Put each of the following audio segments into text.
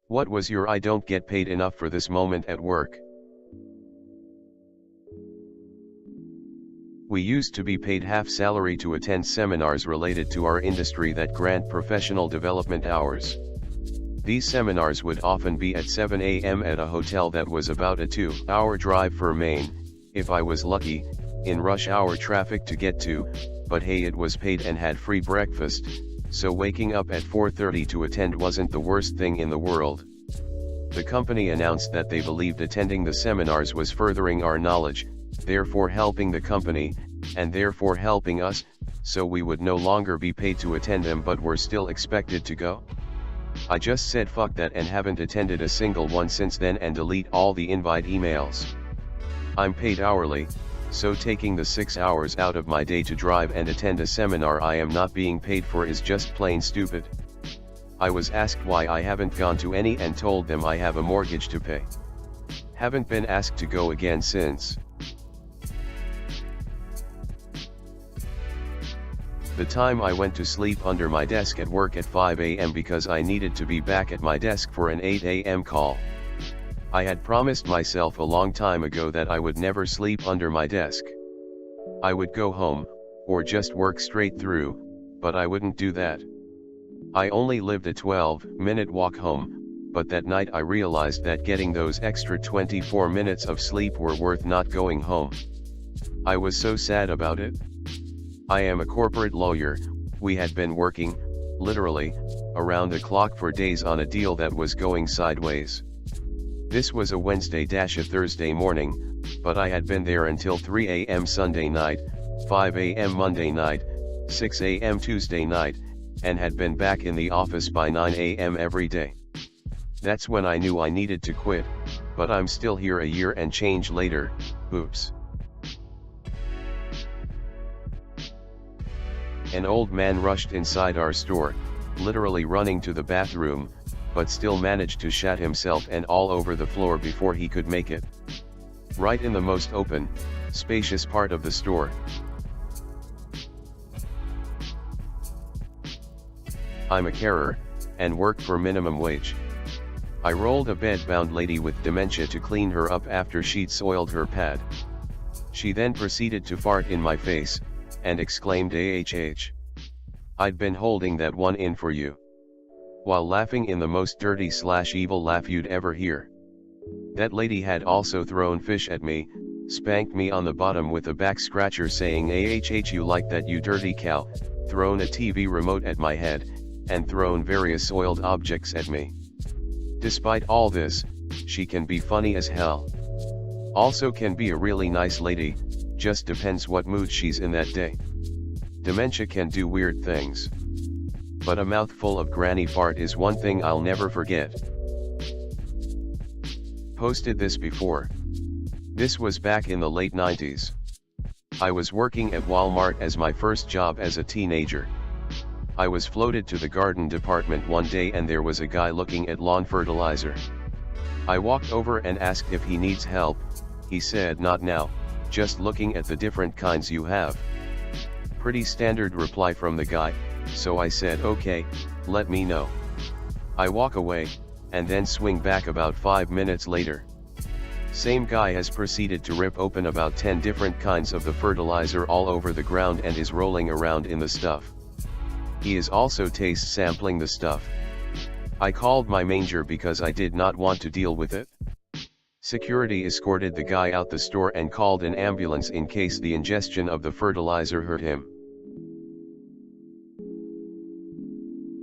What was your I don't get paid enough for this moment at work? We used to be paid half salary to attend seminars related to our industry that grant professional development hours. These seminars would often be at 7 a.m. at a hotel that was about a 2-hour drive for Maine, if I was lucky, in rush hour traffic to get to, but hey, it was paid and had free breakfast, so waking up at 4:30 to attend wasn't the worst thing in the world. The company announced that they believed attending the seminars was furthering our knowledge, therefore helping the company, and therefore helping us, so we would no longer be paid to attend them but were still expected to go. I just said fuck that and haven't attended a single one since then and delete all the invite emails. I'm paid hourly, so taking the 6 hours out of my day to drive and attend a seminar I am not being paid for is just plain stupid. I was asked why I haven't gone to any and told them I have a mortgage to pay. Haven't been asked to go again since. The time I went to sleep under my desk at work at 5 a.m. because I needed to be back at my desk for an 8 a.m. call. I had promised myself a long time ago that I would never sleep under my desk. I would go home, or just work straight through, but I wouldn't do that. I only lived a 12-minute walk home, but that night I realized that getting those extra 24 minutes of sleep were worth not going home. I was so sad about it. I am a corporate lawyer. We had been working, literally, around the clock for days on a deal that was going sideways. This was a Wednesday-a Thursday morning, but I had been there until 3 a.m. Sunday night, 5 a.m. Monday night, 6 a.m. Tuesday night, and had been back in the office by 9 a.m. every day. That's when I knew I needed to quit, but I'm still here a year and change later, oops. An old man rushed inside our store, literally running to the bathroom, but still managed to shat himself and all over the floor before he could make it. Right in the most open, spacious part of the store. I'm a carer, and work for minimum wage. I rolled a bed-bound lady with dementia to clean her up after she'd soiled her pad. She then proceeded to fart in my face, and exclaimed AHH. I'd been holding that one in for you. While laughing in the most dirty/evil laugh you'd ever hear. That lady had also thrown fish at me, spanked me on the bottom with a back scratcher saying AHH you like that you dirty cow, thrown a TV remote at my head, and thrown various soiled objects at me. Despite all this, she can be funny as hell. Also can be a really nice lady, just depends what mood she's in that day. Dementia can do weird things. But a mouthful of granny fart is one thing I'll never forget. Posted this before. This was back in the late 90s. I was working at Walmart as my first job as a teenager. I was floated to the garden department one day and there was a guy looking at lawn fertilizer. I walked over and asked if he needs help. He said not now, just looking at the different kinds you have. Pretty standard reply from the guy, so I said okay, let me know. I walk away, and then swing back about 5 minutes later. Same guy has proceeded to rip open about 10 different kinds of the fertilizer all over the ground and is rolling around in the stuff. He is also taste sampling the stuff. I called my manager because I did not want to deal with it. Security escorted the guy out the store and called an ambulance in case the ingestion of the fertilizer hurt him.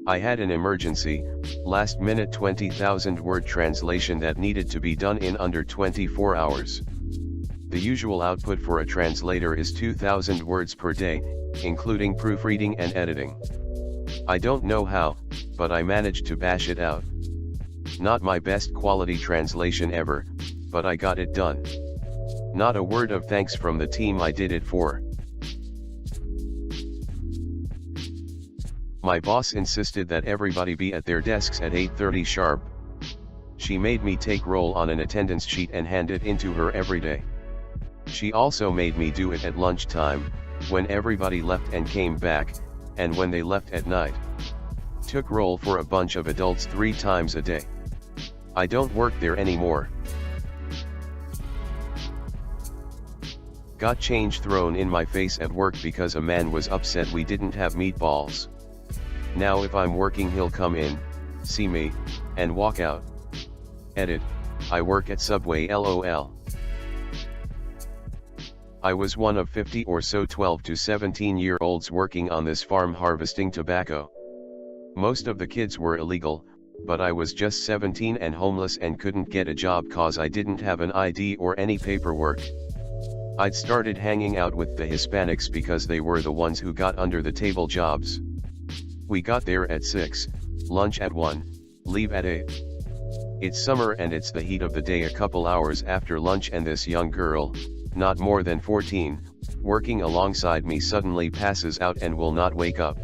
I had an emergency, last-minute 20,000-word translation that needed to be done in under 24 hours. The usual output for a translator is 2,000 words per day, including proofreading and editing. I don't know how, but I managed to bash it out. Not my best quality translation ever, but I got it done. Not a word of thanks from the team I did it for. My boss insisted that everybody be at their desks at 8:30 sharp. She made me take roll on an attendance sheet and hand it into her every day. She also made me do it at lunchtime, when everybody left and came back, and when they left at night. Took roll for a bunch of adults 3 times a day. I don't work there anymore. Got change thrown in my face at work because a man was upset we didn't have meatballs. Now if I'm working he'll come in, see me, and walk out. Edit, I work at Subway LOL. I was one of 50 or so 12 to 17-year-olds working on this farm harvesting tobacco. Most of the kids were illegal, but I was just 17 and homeless and couldn't get a job cause I didn't have an ID or any paperwork. I'd started hanging out with the Hispanics because they were the ones who got under the table jobs. We got there at 6, lunch at 1, leave at 8. It's summer and it's the heat of the day a couple hours after lunch and this young girl, not more than 14, working alongside me suddenly passes out and will not wake up.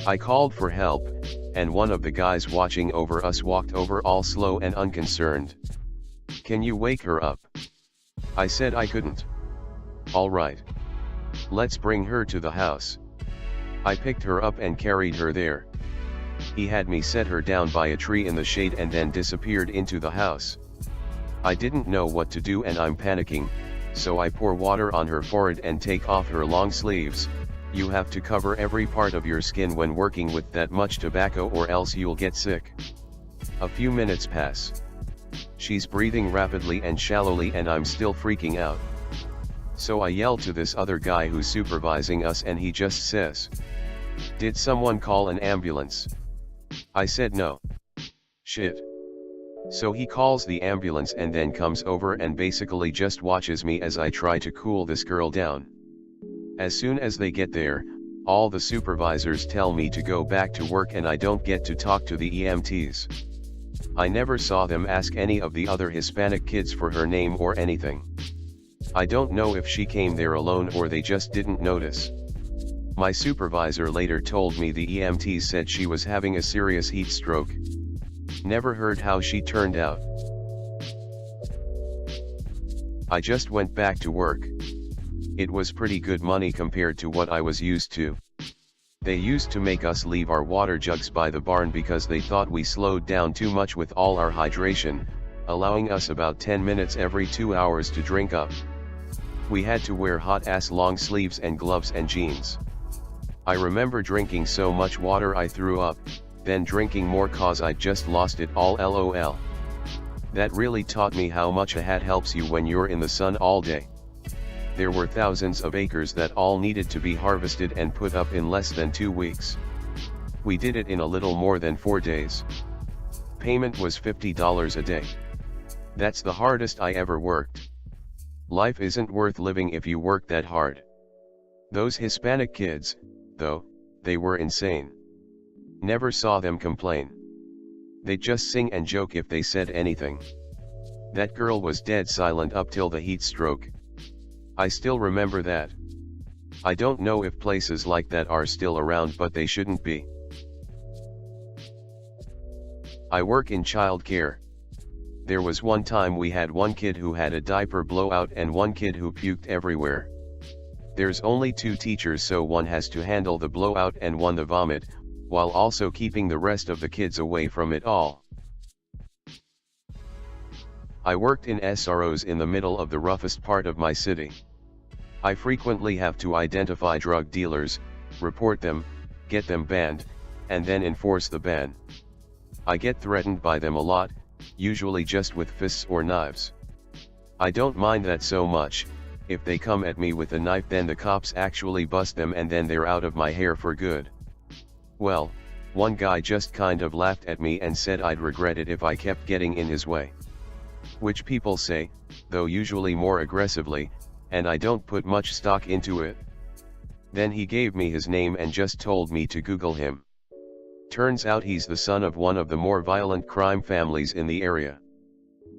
I called for help, and one of the guys watching over us walked over all slow and unconcerned. Can you wake her up? I said I couldn't. All right. Let's bring her to the house. I picked her up and carried her there. He had me set her down by a tree in the shade and then disappeared into the house. I didn't know what to do and I'm panicking, so I pour water on her forehead and take off her long sleeves. You have to cover every part of your skin when working with that much tobacco or else you'll get sick. A few minutes pass. She's breathing rapidly and shallowly and I'm still freaking out. So I yell to this other guy who's supervising us and he just says, "Did someone call an ambulance?" I said no. Shit. So he calls the ambulance and then comes over and basically just watches me as I try to cool this girl down. As soon as they get there, all the supervisors tell me to go back to work and I don't get to talk to the EMTs. I never saw them ask any of the other Hispanic kids for her name or anything. I don't know if she came there alone or they just didn't notice. My supervisor later told me the EMTs said she was having a serious heat stroke. Never heard how she turned out. I just went back to work. It was pretty good money compared to what I was used to. They used to make us leave our water jugs by the barn because they thought we slowed down too much with all our hydration, allowing us about 10 minutes every 2 hours to drink up. We had to wear hot-ass long sleeves and gloves and jeans. I remember drinking so much water I threw up, then drinking more cause I'd just lost it all LOL. That really taught me how much a hat helps you when you're in the sun all day. There were thousands of acres that all needed to be harvested and put up in less than 2 weeks. We did it in a little more than 4 days. Payment was $50 a day. That's the hardest I ever worked. Life isn't worth living if you work that hard. Those Hispanic kids, though, they were insane. Never saw them complain. They'd just sing and joke if they said anything. That girl was dead silent up till the heat stroke. I still remember that. I don't know if places like that are still around, but they shouldn't be. I work in childcare. There was one time we had one kid who had a diaper blowout and one kid who puked everywhere. There's only 2 teachers, so one has to handle the blowout and one the vomit, while also keeping the rest of the kids away from it all. I worked in SROs in the middle of the roughest part of my city. I frequently have to identify drug dealers, report them, get them banned, and then enforce the ban. I get threatened by them a lot, usually just with fists or knives. I don't mind that so much. If they come at me with a knife, then the cops actually bust them and then they're out of my hair for good. Well, one guy just kind of laughed at me and said I'd regret it if I kept getting in his way. Which people say, though usually more aggressively, and I don't put much stock into it. Then he gave me his name and just told me to Google him. Turns out he's the son of one of the more violent crime families in the area.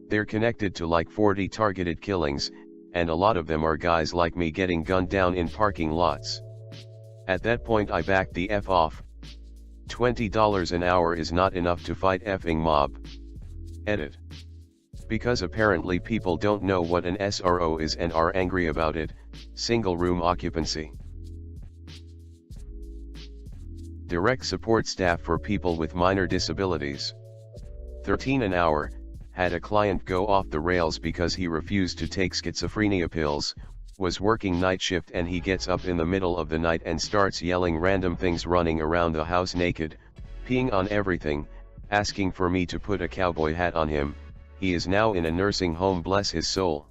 They're connected to like 40 targeted killings, and a lot of them are guys like me getting gunned down in parking lots. At that point I backed the F off. $20 an hour is not enough to fight effing mob. Edit. Because apparently people don't know what an SRO is and are angry about it. Single room occupancy. Direct support staff for people with minor disabilities. 13 an hour, had a client go off the rails because he refused to take schizophrenia pills, was working night shift and he gets up in the middle of the night and starts yelling random things, running around the house naked, peeing on everything, asking for me to put a cowboy hat on him. He is now in a nursing home, bless his soul.